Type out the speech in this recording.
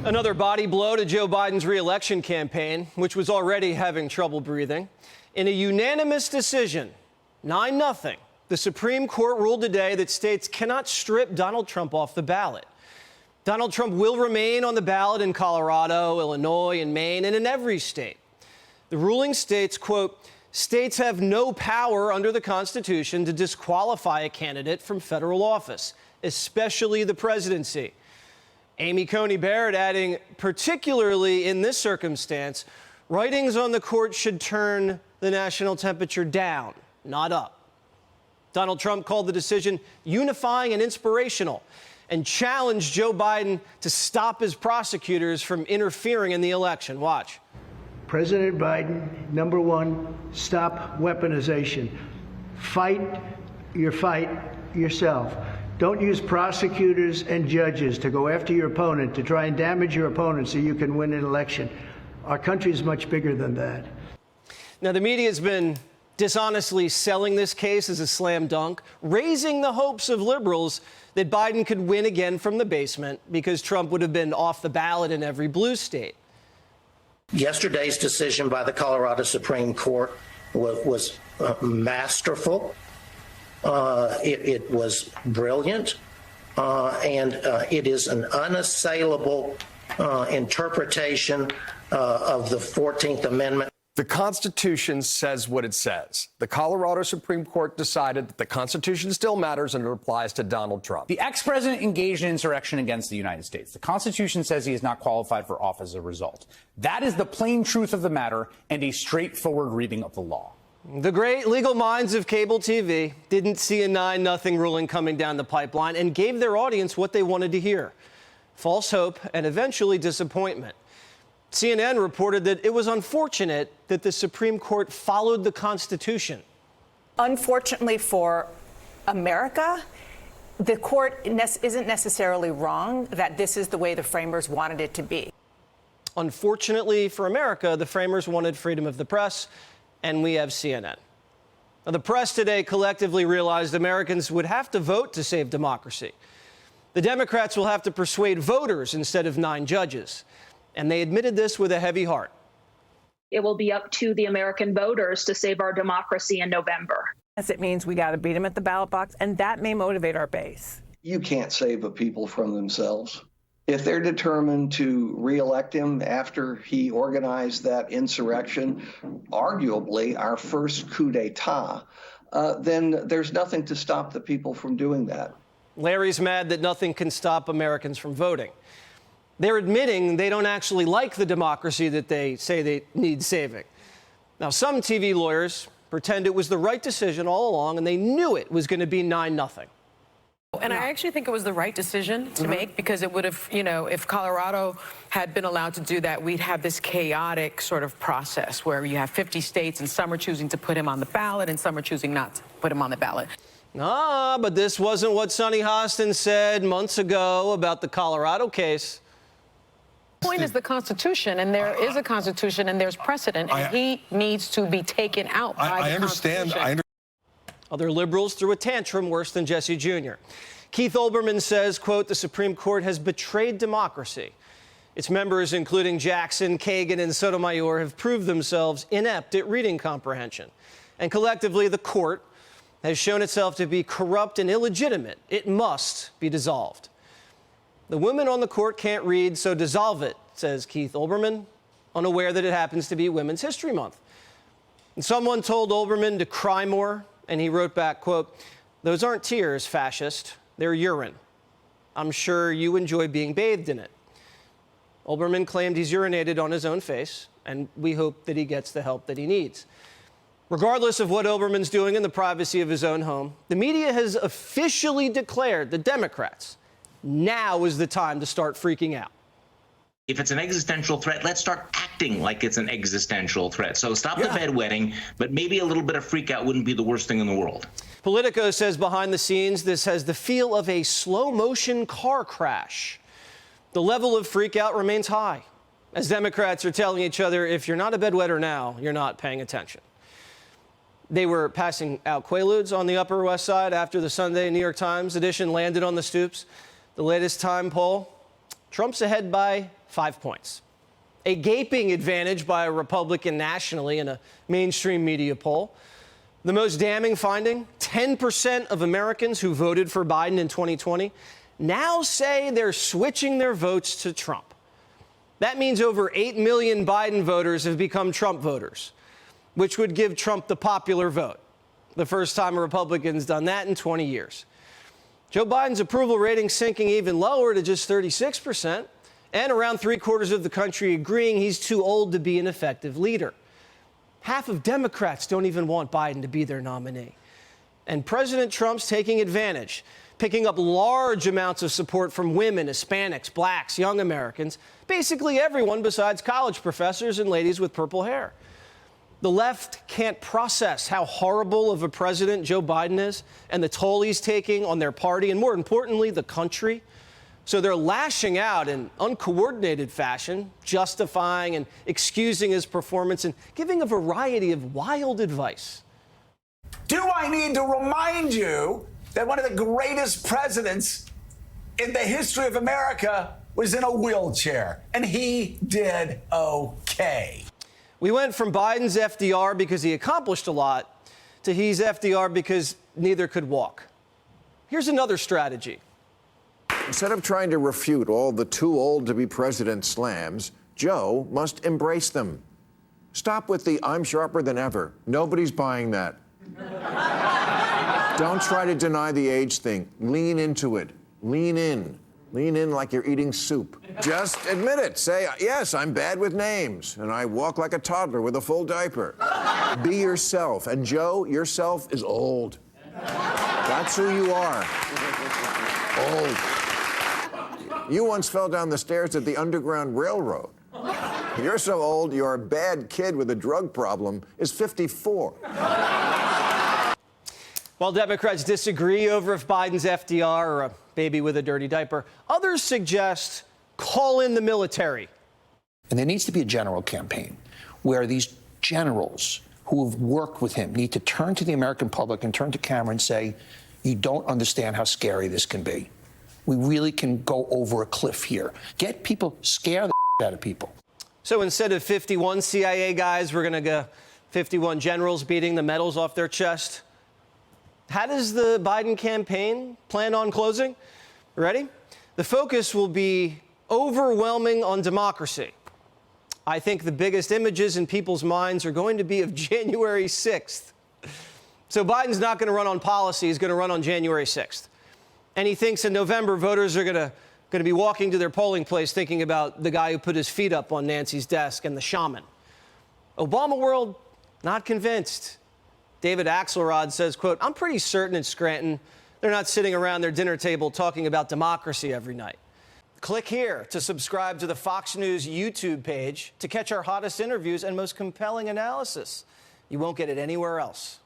Another body blow to Joe Biden's re-election campaign, which was already having trouble breathing. In a unanimous decision, 9-0, the Supreme Court ruled today that states cannot strip Donald Trump off the ballot. Donald Trump will remain on the ballot in Colorado, Illinois, and Maine, and in every state. The ruling states, quote, states have no power under the Constitution to disqualify a candidate from federal office, especially the presidency. Amy Coney Barrett adding, particularly in this circumstance, writings on the court should turn the national temperature down, not up. Donald Trump called the decision unifying and inspirational and challenged Joe Biden to stop his prosecutors from interfering in the election. Watch. President Biden, number one, stop weaponization. Fight your fight yourself. Don't use prosecutors and judges to go after your opponent, to try and damage your opponent so you can win an election. Our country is much bigger than that. Now, the media has been dishonestly selling this case as a slam dunk, raising the hopes of liberals that Biden could win again from the basement because Trump would have been off the ballot in every blue state. Yesterday's decision by the Colorado Supreme Court was masterful. It was brilliant, and it is an unassailable interpretation of the 14th Amendment. The Constitution says what it says. The Colorado Supreme Court decided that the Constitution still matters and it applies to Donald Trump. The ex-president engaged in insurrection against the United States. The Constitution says he is not qualified for office as a result. That is the plain truth of the matter and a straightforward reading of the law. The great legal minds of cable TV didn't see a 9-0 ruling coming down the pipeline and gave their audience what they wanted to hear: false hope and eventually disappointment. CNN reported that it was unfortunate that the Supreme Court followed the Constitution. Unfortunately for America, the court isn't necessarily wrong that this is the way the framers wanted it to be. Unfortunately for America, the framers wanted freedom of the press, and we have CNN. Now, the press today collectively realized Americans would have to vote to save democracy. The Democrats will have to persuade voters instead of 9 judges. And they admitted this with a heavy heart. It will be up to the American voters to save our democracy in November. Yes, it means we got to beat them at the ballot box, and that may motivate our base. You can't save a people from themselves. If they're determined to reelect him after he organized that insurrection, arguably our first coup d'etat, then there's nothing to stop the people from doing that. Larry's mad that nothing can stop Americans from voting. They're admitting they don't actually like the democracy that they say they need saving. Now, some TV lawyers pretend it was the right decision all along, and they knew it was going to be 9-0. And I actually think it was the right decision to make, because it would have, if Colorado had been allowed to do that, we'd have this chaotic sort of process where you have 50 states and some are choosing to put him on the ballot and some are choosing not to put him on the ballot. But this wasn't what Sonny Hostin said months ago about the Colorado case. The point is the Constitution, and there is a Constitution, and there's precedent, and he needs to be taken out by the Constitution. Other liberals threw a tantrum worse than Jesse Jr. Keith Olbermann says, quote, the Supreme Court has betrayed democracy. Its members, including Jackson, Kagan, and Sotomayor, have proved themselves inept at reading comprehension. And collectively, the court has shown itself to be corrupt and illegitimate. It must be dissolved. The women on the court can't read, so dissolve it, says Keith Olbermann, unaware that it happens to be Women's History Month. And someone told Olbermann to cry more, and he wrote back, quote, those aren't tears, fascist. They're urine. I'm sure you enjoy being bathed in it. Olbermann claimed he's urinated on his own face, and we hope that he gets the help that he needs. Regardless of what Olbermann's doing in the privacy of his own home, the media has officially declared the Democrats now is the time to start freaking out. If it's an existential threat, let's start acting like it's an existential threat. So stop the bedwetting, but maybe a little bit of freak out wouldn't be the worst thing in the world. Politico says behind the scenes, this has the feel of a slow-motion car crash. The level of freak out remains high, as Democrats are telling each other, if you're not a bedwetter now, you're not paying attention. They were passing out Quaaludes on the Upper West Side after the Sunday New York Times edition landed on the stoops. The latest Time poll, Trump's ahead by 5 points. A gaping advantage by a Republican nationally in a mainstream media poll. The most damning finding, 10% of Americans who voted for Biden in 2020 now say they're switching their votes to Trump. That means over 8 million Biden voters have become Trump voters, which would give Trump the popular vote. The first time a Republican's done that in 20 years. Joe Biden's approval rating sinking even lower to just 36%, and around 3/4 of the country agreeing he's too old to be an effective leader. Half of Democrats don't even want Biden to be their nominee. And President Trump's taking advantage, picking up large amounts of support from women, Hispanics, blacks, young Americans, basically everyone besides college professors and ladies with purple hair. The left can't process how horrible of a president Joe Biden is and the toll he's taking on their party and, more importantly, the country. So they're lashing out in uncoordinated fashion, justifying and excusing his performance and giving a variety of wild advice. Do I need to remind you that one of the greatest presidents in the history of America was in a wheelchair, and he did okay? We went from Biden's FDR because he accomplished a lot to he's FDR because neither could walk. Here's another strategy. Instead of trying to refute all the too old to be president slams, Joe must embrace them. Stop with the I'm sharper than ever. Nobody's buying that. Don't try to deny the age thing. Lean into it. Lean in. Lean in like you're eating soup. Just admit it. Say, yes, I'm bad with names, and I walk like a toddler with a full diaper. Be yourself. And Joe, yourself is old. That's who you are. Old. You once fell down the stairs at the Underground Railroad. You're so old, your bad kid with a drug problem is 54. While Democrats disagree over if Biden's FDR or a baby with a dirty diaper, others suggest call in the military. And there needs to be a general campaign where these generals who have worked with him need to turn to the American public and turn to camera and say, you don't understand how scary this can be. We really can go over a cliff here. Get people, scare the out of people. So instead of 51 CIA guys, we're going to go 51 generals beating the medals off their chest. How does the Biden campaign plan on closing? Ready? The focus will be overwhelming on democracy. I think the biggest images in people's minds are going to be of January 6th. So Biden's not going to run on policy. He's going to run on January 6th. And he thinks in November, voters are going to be walking to their polling place thinking about the guy who put his feet up on Nancy's desk and the shaman. Obama world, not convinced. David Axelrod says, quote, I'm pretty certain in Scranton they're not sitting around their dinner table talking about democracy every night. Click here to subscribe to the Fox News YouTube page to catch our hottest interviews and most compelling analysis. You won't get it anywhere else.